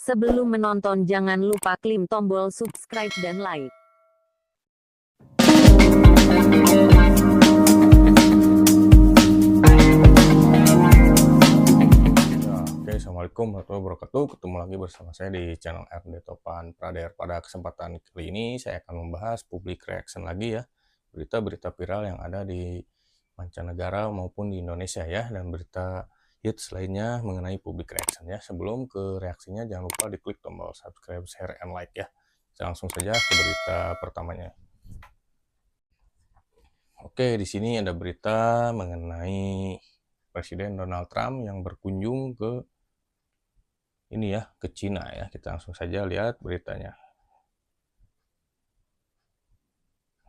Sebelum menonton jangan lupa klik tombol subscribe dan like. Oke, Assalamualaikum warahmatullahi wabarakatuh. Ketemu lagi bersama saya di channel RD Topan Prader. Pada kesempatan kali ini saya akan membahas public reaction lagi ya, berita-berita viral yang ada di mancanegara maupun di Indonesia ya, dan berita hits lainnya mengenai public reaction ya. Sebelum ke reaksinya jangan lupa diklik tombol subscribe, share, and like ya. Kita langsung saja ke berita pertamanya. Oke, di sini ada berita mengenai Presiden Donald Trump yang berkunjung ke ke Cina ya. Kita langsung saja lihat beritanya.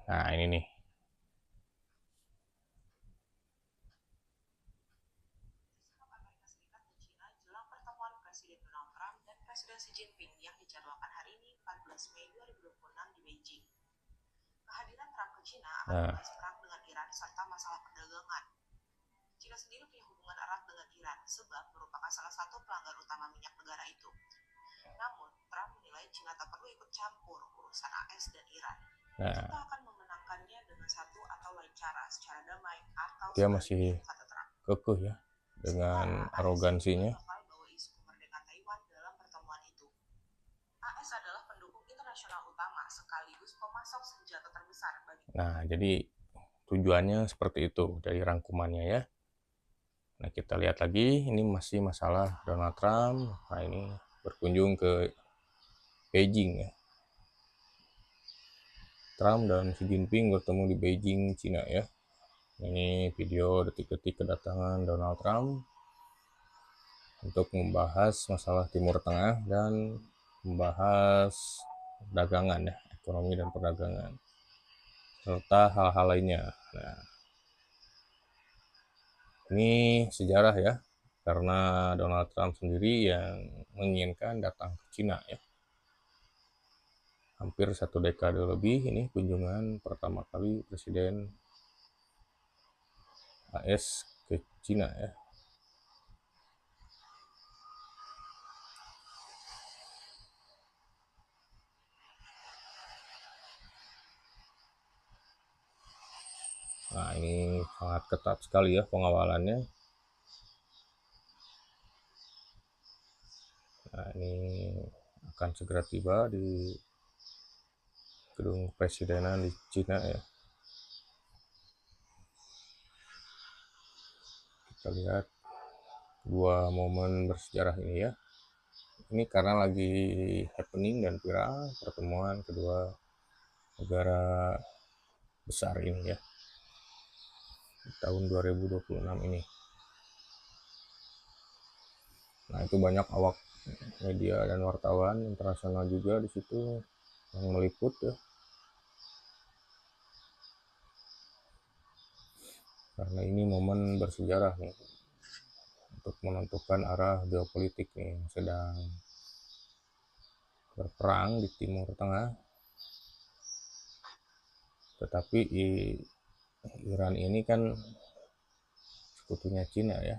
Nah, ini nih. Presiden Donald Trump dan Presiden Xi Jinping yang dijadwalkan hari ini 14 Mei 2026 di Beijing. Kehadiran Trump ke Cina akan membahas perang dengan Iran serta masalah perdagangan. Cina sendiri punya hubungan erat dengan Iran sebab merupakan salah satu pelanggan utama minyak negara itu. Namun, Trump menilai Cina tak perlu ikut campur urusan AS dan Iran. Kita akan memenangkannya dengan satu atau lain cara, secara damai atau dia masih kata Trump. kekeh ya dengan arogansinya. AS adalah pendukung internasional utama sekaligus pemasok senjata terbesar bagi. Nah, jadi tujuannya seperti itu dari rangkumannya ya. Nah, kita lihat lagi, ini masih masalah Donald Trump. Nah, ini berkunjung ke Beijing ya. Trump dan Xi Jinping bertemu di Beijing, Cina ya. Ini video detik-detik kedatangan Donald Trump untuk membahas masalah Timur Tengah dan membahas perdagangan ya, ekonomi dan perdagangan, serta hal-hal lainnya. Nah, ini sejarah ya, karena Donald Trump sendiri yang menginginkan datang ke Cina ya. Hampir 1 dekade lebih ini kunjungan pertama kali Presiden AS ke Cina ya. Nah, ini sangat ketat sekali ya pengawalannya. Nah, ini akan segera tiba di gedung presidenan di Cina ya. Kita lihat dua momen bersejarah ini ya. Ini karena lagi happening dan viral pertemuan kedua negara besar ini ya di tahun 2026 ini. Nah, itu banyak awak media dan wartawan internasional juga di situ yang meliput ya. Karena ini momen bersejarah nih untuk menentukan arah geopolitik nih yang sedang berperang di Timur Tengah. Tetapi Iran ini kan sekutunya Cina ya.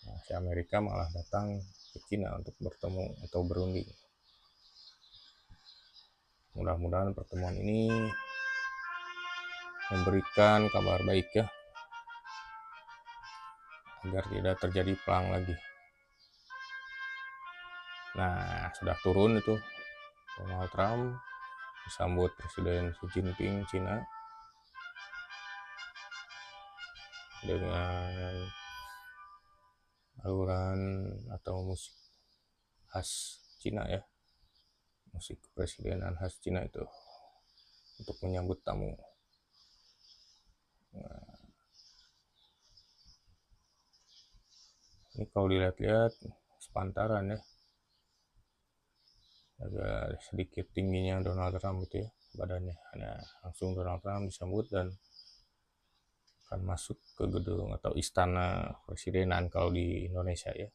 Nah, si Amerika malah datang ke Cina untuk bertemu atau berunding. Mudah-mudahan pertemuan ini memberikan kabar baik ya, agar tidak terjadi perang lagi. Nah, sudah turun itu Donald Trump disambut Presiden Xi Jinping Cina dengan aluran atau musik khas Cina ya, musik kepresidenan khas Cina itu untuk menyambut tamu. Nah, ini kalau dilihat-lihat sepantaran ya, agak sedikit tingginya Donald Trump itu ya badannya. Nah, langsung Donald Trump disambut dan akan masuk ke gedung atau istana presidenan kalau di Indonesia ya.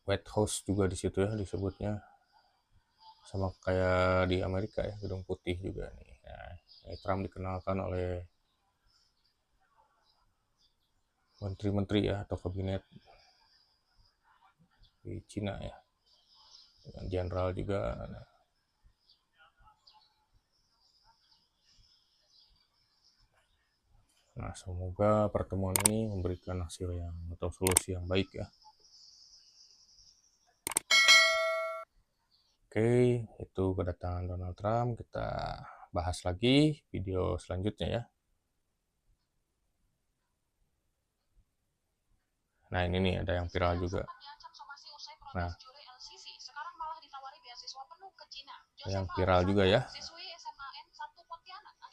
White House juga di situ ya disebutnya, sama kayak di Amerika ya, gedung putih juga nih. Nah, Trump dikenalkan oleh menteri-menteri ya atau kabinet di Cina ya, dengan jenderal juga. Nah, semoga pertemuan ini memberikan hasil yang atau solusi yang baik ya. Oke, itu kedatangan Donald Trump. Kita bahas lagi video selanjutnya ya. Nah, ini nih ada yang viral juga. Nah, yang viral juga ya.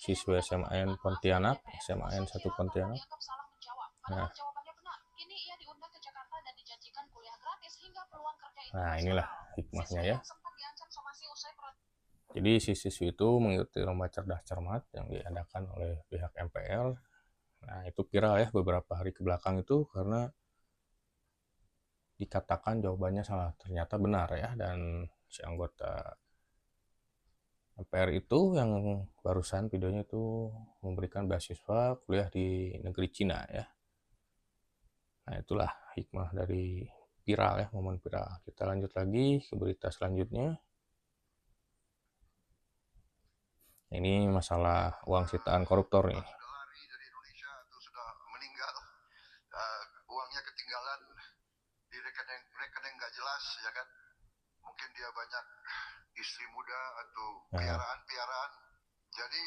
Siswa SMAN Pontianak, SMAN 1 Pontianak. Nah, inilah hikmahnya ya. Jadi si siswi itu mengikuti lomba cerdas cermat yang diadakan oleh pihak MPL. Nah, itu viral ya beberapa hari ke belakang itu karena dikatakan jawabannya salah. Ternyata benar ya, dan si anggota MPR itu yang barusan videonya itu memberikan beasiswa kuliah di negeri Cina ya. Nah, itulah hikmah dari viral ya, momen viral. Kita lanjut lagi ke berita selanjutnya. Ini masalah uang sitaan koruptor nih. Uangnya ketinggalan di rekening nggak jelas ya kan, mungkin dia banyak istri muda atau piaraan. Jadi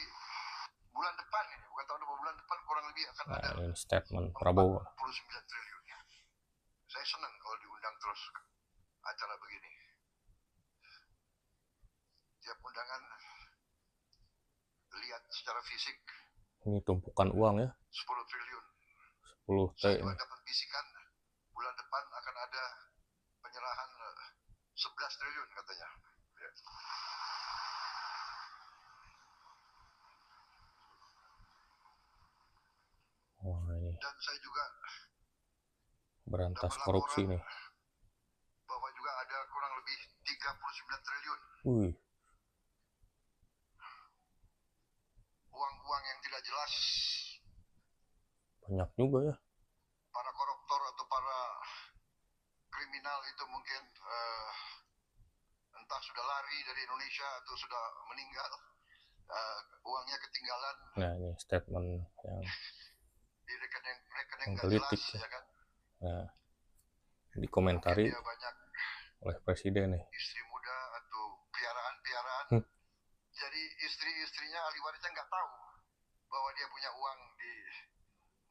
bulan depan ini, bukan tahun depan, bulan depan kurang lebih akan ada ini statement Prabowo 49 triliun ya. Saya senang kalau diundang terus acara begini. Tiap undangan lihat secara fisik. Ini tumpukan uang ya. 10 triliun. 10 T. Saya dapat bisikan bulan depan akan ada penyerahan 11 triliun katanya. Ya. Oh, ini. Dan saya juga berantas korupsi nih. Bahwa juga ada kurang lebih 39 triliun. Uang-uang yang tidak jelas. Banyak juga ya. Para koruptor atau para kriminal itu mungkin entah sudah lari dari Indonesia atau sudah meninggal. Uangnya ketinggalan. Nah, ini statement yang di rekening menggelitik jelas, ya kan? Nah, dikomentari oleh presiden nih. Istri muda atau piaraan. Jadi istri-istrinya ahli warisnya nggak tahu bahwa dia punya uang di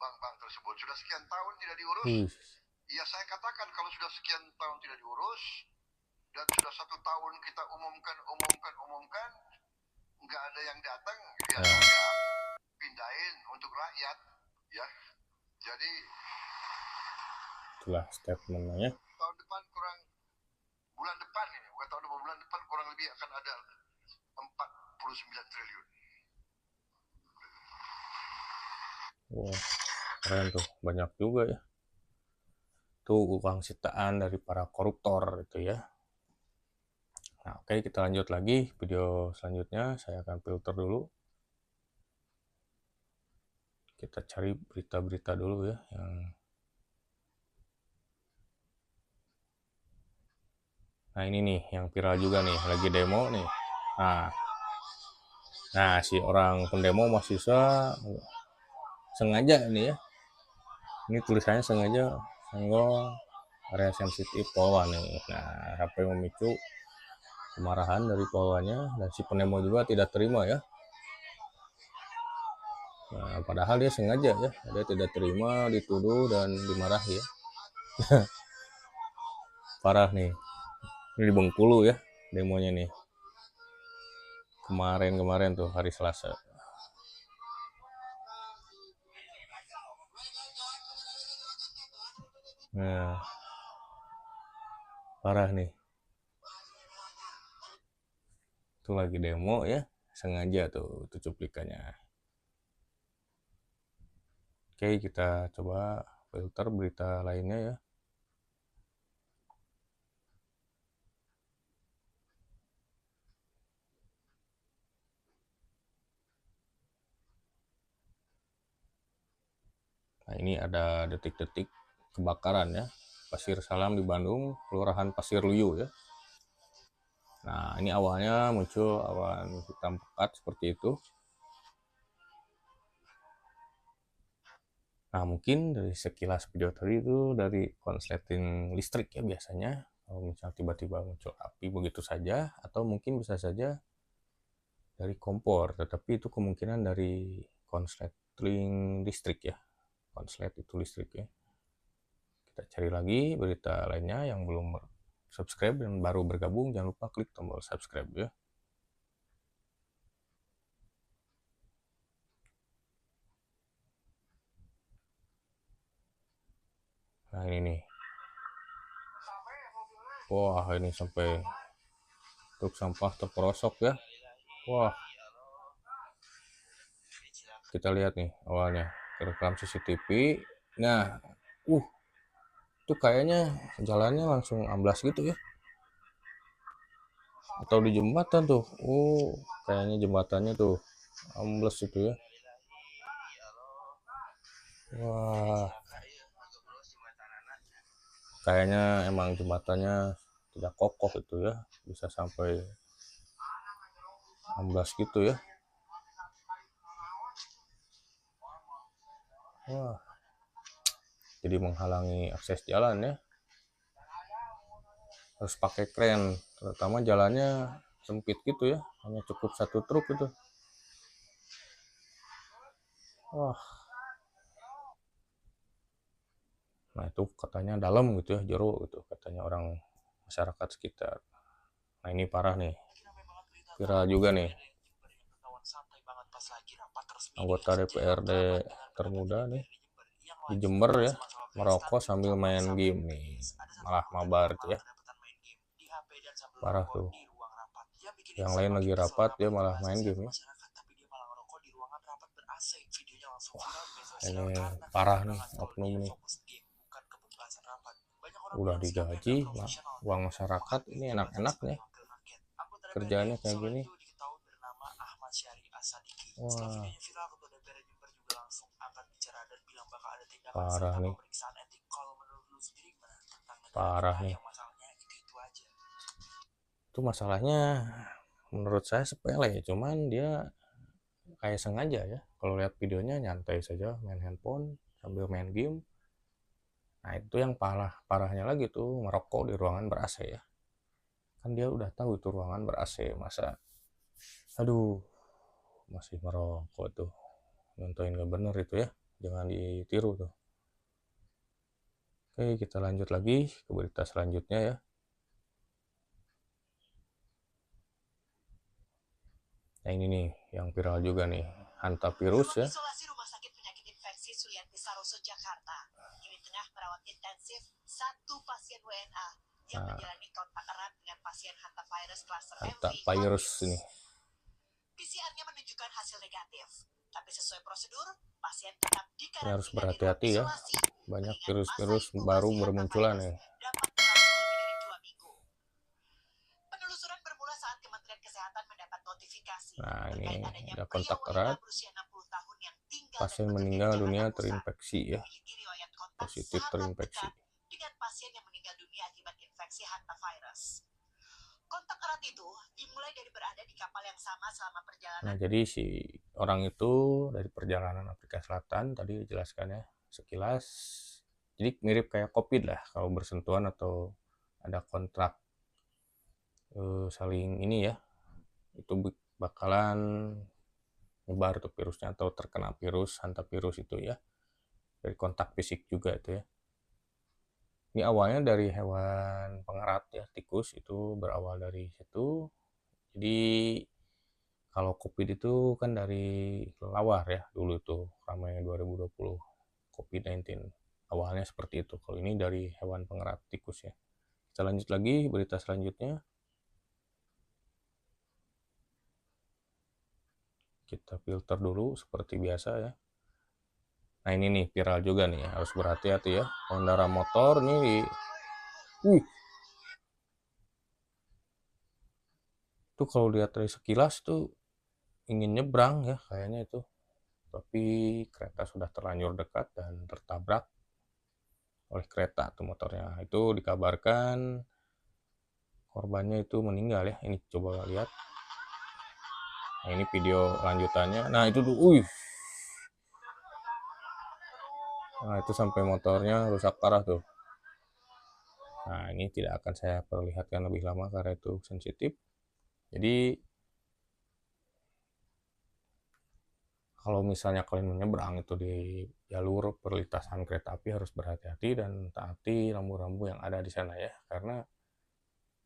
bank-bank tersebut. Sudah sekian tahun tidak diurus. Ya saya katakan kalau sudah sekian tahun tidak diurus dan sudah 1 tahun kita umumkan, nggak ada yang datang, ya sudah pindahin untuk rakyat, ya. Jadi itulah statementnya. Tahun depan bulan depan ini, bukan tahun depan, bulan depan kurang lebih akan ada 49 triliun. Wah, keren tuh, banyak juga ya. Tuh uang sitaan dari para koruptor itu ya. Nah, oke, kita lanjut lagi video selanjutnya. Saya akan filter dulu. Kita cari berita-berita dulu ya yang Nah, ini nih yang viral juga nih, lagi demo nih. Nah, si orang pendemo mahasiswa sengaja ini ya. Ini tulisannya sengaja senggol area sensitif Polwan nih. Nah, HP memicu kemarahan dari Polwannya dan si pendemo juga tidak terima ya. Nah, padahal dia sengaja ya, dia tidak terima, dituduh dan dimarahi ya. Parah nih. Ini di Bengkulu ya demonya nih. Kemarin tuh hari Selasa. Nah, parah nih. Itu lagi demo ya, sengaja tuh itu cuplikannya. Oke, kita coba filter berita lainnya ya. Nah, ini ada detik-detik kebakaran ya. Pasir Salam di Bandung, Kelurahan Pasir Luyu ya. Nah, ini awalnya muncul awan hitam pekat seperti itu. Nah, mungkin dari sekilas video tadi itu dari konsleting listrik ya biasanya. Kalau misalnya tiba-tiba muncul api begitu saja, atau mungkin bisa saja dari kompor, tetapi itu kemungkinan dari konsleting listrik ya. Konslet itu listrik ya. Kita cari lagi berita lainnya. Yang belum subscribe dan baru bergabung, jangan lupa klik tombol subscribe ya. Nah, ini nih. Wah, ini sampai truk sampah terperosok ya. Wah, kita lihat nih awalnya kerekam CCTV. Nah, itu kayaknya jalannya langsung amblas gitu ya, atau di jembatan tuh. Kayaknya jembatannya tuh amblas itu ya. Wah, kayaknya emang jembatannya tidak kokoh itu ya, bisa sampai amblas gitu ya. Wah, jadi menghalangi akses jalan ya. Harus pakai kren, terutama jalannya sempit gitu ya, hanya cukup satu truk itu. Wah, nah itu katanya dalam gitu ya, jero gitu katanya orang masyarakat sekitar. Nah, ini parah nih, viral juga nih. Anggota DPRD termuda nih di Jember ya, merokok sambil main game nih, malah mabar tuh ya. Parah tuh, yang lain lagi rapat dia malah main game ya. Wah, ini parah nih oknum nih. Udah digaji uang masyarakat, ini enak-enak nih kerjaannya kayak gini. Wah, parah nih, parah nih. Itu masalahnya menurut saya sepele, cuman dia kayak sengaja ya. Kalau lihat videonya nyantai saja main handphone sambil main game. Nah, itu yang parahnya lagi tuh, merokok di ruangan ber-AC ya. Kan dia udah tahu itu ruangan ber-AC, masa aduh masih merokok tuh. Nontonin gak bener itu ya, jangan ditiru tuh. Oke, kita lanjut lagi ke berita selanjutnya ya. Nah, ini nih yang viral juga nih, hantavirus ya. Isolasi Rumah Sakit Penyakit Infeksi Sulianti Saroso Jakarta kini tengah merawat intensif satu pasien WNA yang menjalani kontak erat dengan pasien hantavirus klaster MV. Hantavirus ini. PCR-nya menunjukkan hasil negatif, tapi sesuai prosedur, pasien tetap dikarantina. Harus berhati-hati ya, banyak virus-virus baru bermunculan ya. Dapat berlangsung lebih dari 2 minggu. Penelusuran bermula saat Kementerian Kesehatan mendapat notifikasi. Nah, ini ada kontak erat, pasien meninggal dunia terinfeksi ya, positif terinfeksi. Dengan pasien yang meninggal dunia akibat infeksi hantavirus. Kontak erat itu dimulai dari berada di kapal yang sama selama perjalanan. Nah, jadi si orang itu dari perjalanan Afrika Selatan tadi dijelaskan ya sekilas. Jadi mirip kayak COVID lah, kalau bersentuhan atau ada kontrak saling ini ya, itu bakalan nyebar tuh virusnya atau terkena virus hantavirus itu ya, dari kontak fisik juga itu ya. Ini awalnya dari hewan pengerat ya, tikus, itu berawal dari situ. Jadi kalau COVID itu kan dari kelelawar ya, dulu itu ramai 2020 COVID-19. Awalnya seperti itu. Kalau ini dari hewan pengerat tikus ya. Kita lanjut lagi berita selanjutnya. Kita filter dulu seperti biasa ya. Nah, ini nih viral juga nih, harus berhati-hati ya. Pengendara motor nih tuh kalau lihat dari sekilas tuh ingin nyebrang ya kayaknya itu, tapi kereta sudah terlanjur dekat dan tertabrak oleh kereta tuh motornya. Itu dikabarkan korbannya itu meninggal ya. Ini coba lihat. Nah, ini video lanjutannya. Nah, itu tuh, nah, itu sampai motornya rusak parah tuh. Nah, ini tidak akan saya perlihatkan lebih lama karena itu sensitif. Jadi, kalau misalnya kalian menyeberang itu di jalur perlintasan kereta api harus berhati-hati dan taati rambu-rambu yang ada di sana ya. Karena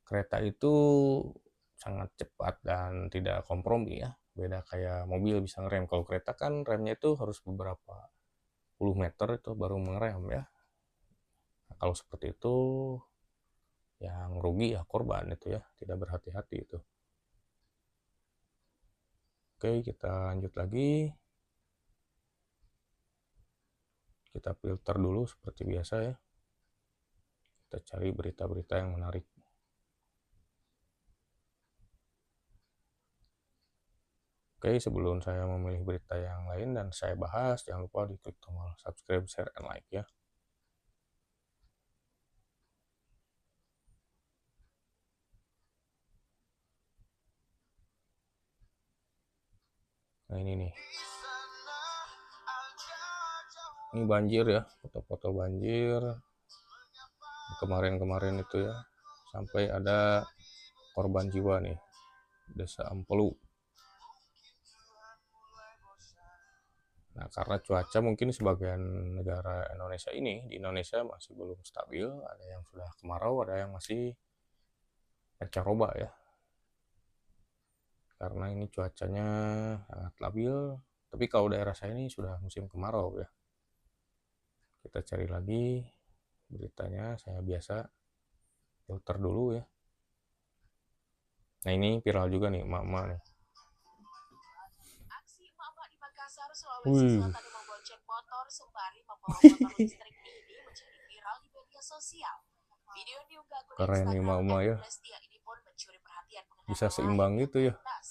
kereta itu sangat cepat dan tidak kompromi ya. Beda kayak mobil bisa ngerem. Kalau kereta kan remnya itu harus beberapa puluh meter itu baru mengerem ya. Nah, kalau seperti itu yang rugi ya korban itu ya, tidak berhati-hati itu. Oke, kita lanjut lagi. Kita filter dulu seperti biasa ya. Kita cari berita-berita yang menarik. Oke, sebelum saya memilih berita yang lain dan saya bahas, jangan lupa diklik tombol subscribe, share, and like ya. Nah, ini nih. Ini banjir ya, foto-foto banjir. Kemarin-kemarin itu ya, sampai ada korban jiwa nih, Desa Ampelu. Nah, karena cuaca mungkin sebagian negara Indonesia ini, di Indonesia masih belum stabil, ada yang sudah kemarau, ada yang masih pancaroba ya. Karena ini cuacanya sangat labil, tapi kalau daerah saya ini sudah musim kemarau ya. Kita cari lagi beritanya, saya biasa filter dulu ya. Nah, ini viral juga nih, emak-emak nih. Aksi emak-emak di Makassar, Sulawesi Selatan yang membonceng motor sembari membawa motor listrik ini menjadi viral di media sosial. Video yang diunggah akun Keren nih emak-emak ya. Lestia ini pun mencuri perhatian pengendara Bisa lain seimbang yang gitu ya. melintas.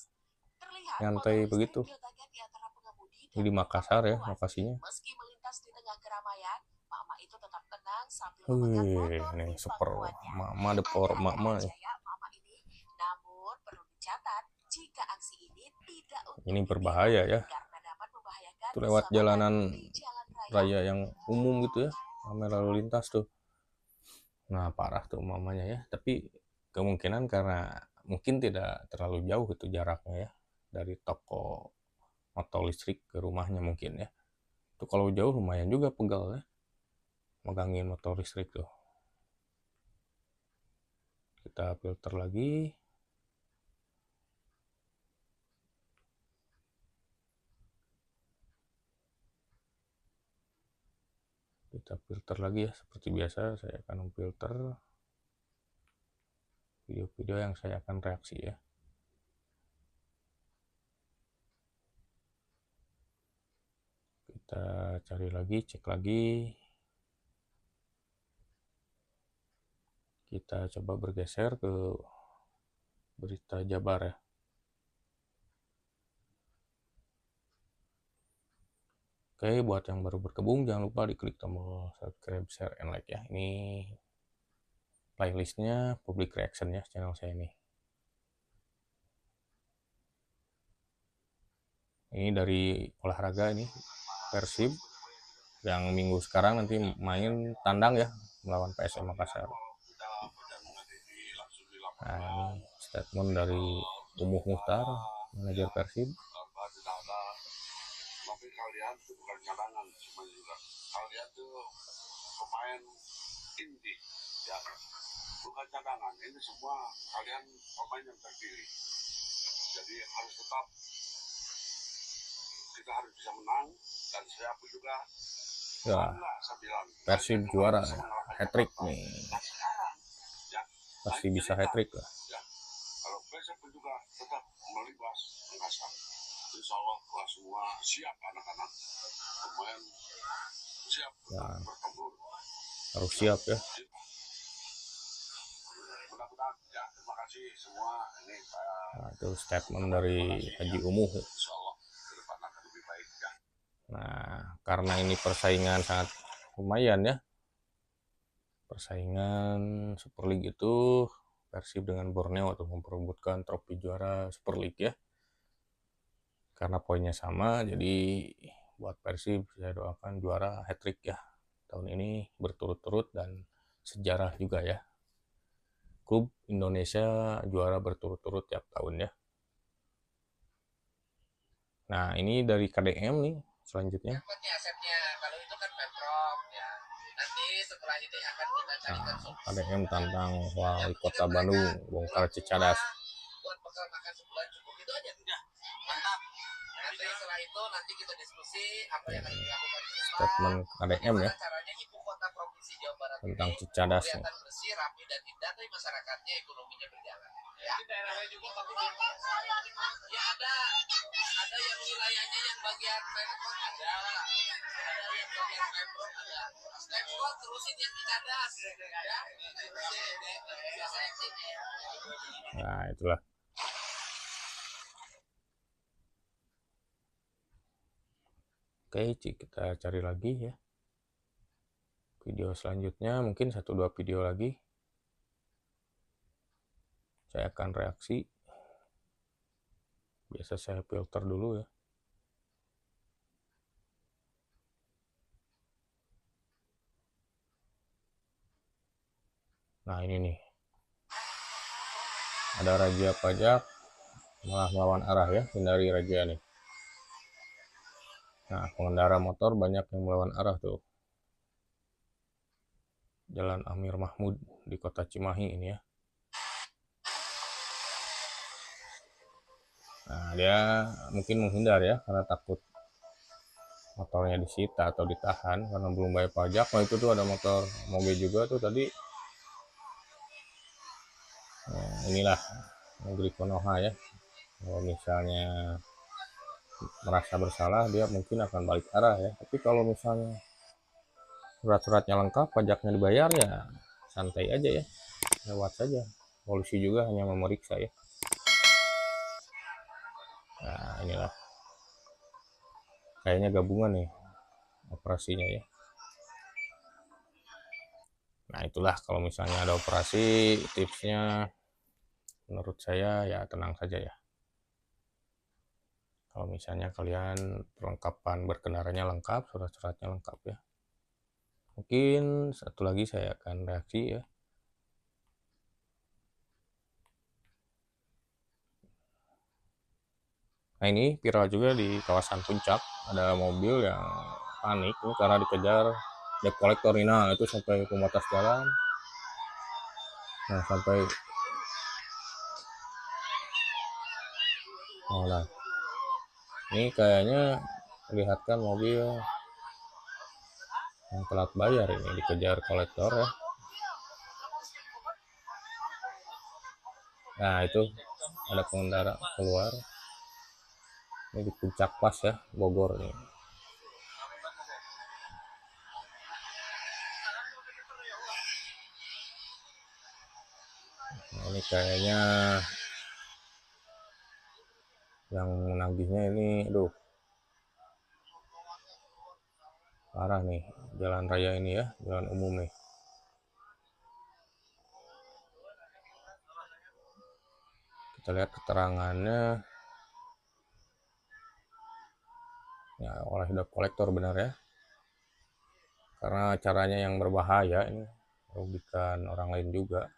Terlihat Nyantai motor listrik begitu. diletakkan di antara pengemudi Ini di Makassar ya lokasinya. Meski melintas di tengah keramaian, mama itu tetap tenang sambil memegang motor Nih di super pangkuannya. mama depor mama Ada-ada nih. aja ya mama ini. Namun perlu dicatat jika aksi ini tidak untuk Ini ditiru berbahaya ya. karena dapat membahayakan Itu lewat keselamatan jalanan di jalan raya yang umum gitu ya, ramai lalu lintas tuh. Nah, parah tuh mamanya ya. Tapi kemungkinan karena mungkin tidak terlalu jauh itu jaraknya ya dari toko motor listrik ke rumahnya mungkin ya. Itu kalau jauh lumayan juga pegal ya, megangin motor listrik tuh. Kita filter lagi. Kita filter lagi ya, seperti biasa saya akan memfilter video-video yang saya akan reaksi ya. Kita cari lagi, cek lagi. Kita coba bergeser ke berita Jabar ya. Oke, buat yang baru bergabung jangan lupa diklik tombol subscribe, share, and like ya. Ini playlistnya public reaction ya channel saya ini. Ini dari olahraga ini Persib yang minggu sekarang nanti main tandang ya melawan PSM Makassar. Nah, ini statement dari Umuh Muhtar, manajer Persib. Tapi kalian tuh bukan cadangan cuma juga. Kalian tuh pemain inti, ya. Bukan cadangan. Ini semua kalian pemain yang terpilih. Jadi harus tetap kita harus bisa menang dan saya pun juga. Ya, Persib juara, hat-trick nih. Ya, pasti bisa hat-trick lah. Ya. Kalau besok pun juga tetap melibas Makassar. Insya Allah kalau semua siap anak-anak pemain siap Ya, bertempur. harus siap ya. Mudah-mudahan ya, terima kasih semua. Ini saya Nah, itu statement dari Haji Umuh. insya Allah ke depan akan lebih baik ya. Nah, karena ini persaingan sangat lumayan ya, persaingan Super League itu Persib dengan Borneo untuk memperebutkan trofi juara Super League ya. Karena poinnya sama, jadi buat Persib saya doakan juara hat-trick ya tahun ini berturut-turut, dan sejarah juga ya. Klub Indonesia juara berturut-turut tiap tahun ya. Nah, ini dari KDM nih selanjutnya. Asetnya kalau itu kan Pemprov ya. Nanti setelah ini akan kita carikan solusi. KDM tantang Wali Kota Bandung bongkar Cicadas. Buat bekal makan sebulan cukup itu aja. Mantap. Nanti setelah itu nanti kita diskusi apa yang akan dilakukan ke depan. Statement KDM ya Caranya ibu kota provinsi Jawa Barat tentang ini Cicadas. kelihatan bersih, rapi dan indah, tapi masyarakatnya ekonominya berjalan. Ya. Di daerahnya juga ya ada yang wilayahnya yang bagian Pemprov ada yang bagian Pemprov ada. Pemprov terusin yang Cicadas ya. Nah, itulah. Oke, kita cari lagi ya video selanjutnya, mungkin 1-2 video lagi saya akan reaksi. Biasa saya filter dulu ya. Nah, ini nih, ada razia pajak malah melawan arah ya, hindari razia nih. Nah, pengendara motor banyak yang melawan arah tuh. Jalan Amir Mahmud di Kota Cimahi ini ya. Nah, dia mungkin menghindar ya karena takut motornya disita atau ditahan karena belum bayar pajak. Nah, itu tuh ada motor moge juga tuh tadi. Nah, inilah negeri Konoha ya. Kalau misalnya merasa bersalah, dia mungkin akan balik arah ya. Tapi kalau misalnya surat-suratnya lengkap, pajaknya dibayar, ya santai aja ya, lewat saja. Polisi juga hanya memeriksa ya. Nah, inilah kayaknya gabungan nih operasinya ya. Nah, itulah kalau misalnya ada operasi, tipsnya menurut saya ya tenang saja ya. Kalau misalnya kalian perlengkapan berkendaranya lengkap, surat-suratnya lengkap ya. Mungkin satu lagi saya akan reaksi ya. Nah, ini viral juga di kawasan Puncak, ada mobil yang panik ini karena dikejar debt collector. Nah, itu sampai pembatas jalan. Nah, sampai nah, ini kayaknya melihatkan mobil yang telat bayar ini dikejar kolektor ya. Nah, itu ada pengendara keluar. Ini di Puncak Pas ya, Bogor nih. Nah, ini kayaknya yang menagihnya ini, aduh, parah nih jalan raya ini ya, jalan umum nih. Kita lihat keterangannya ya, oleh debt kolektor benar ya, karena caranya yang berbahaya ini, merugikan orang lain juga.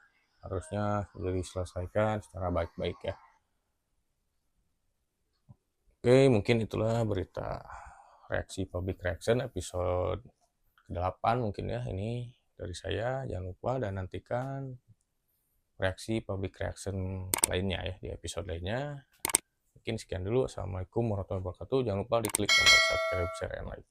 Harusnya diselesaikan secara baik-baik ya. Oke, mungkin itulah berita reaksi public reaction episode ke-8 mungkin ya, ini dari saya. Jangan lupa dan nantikan reaksi public reaction lainnya ya di episode lainnya. Mungkin sekian dulu. Assalamualaikum warahmatullahi wabarakatuh. Jangan lupa diklik tombol subscribe, share, and like.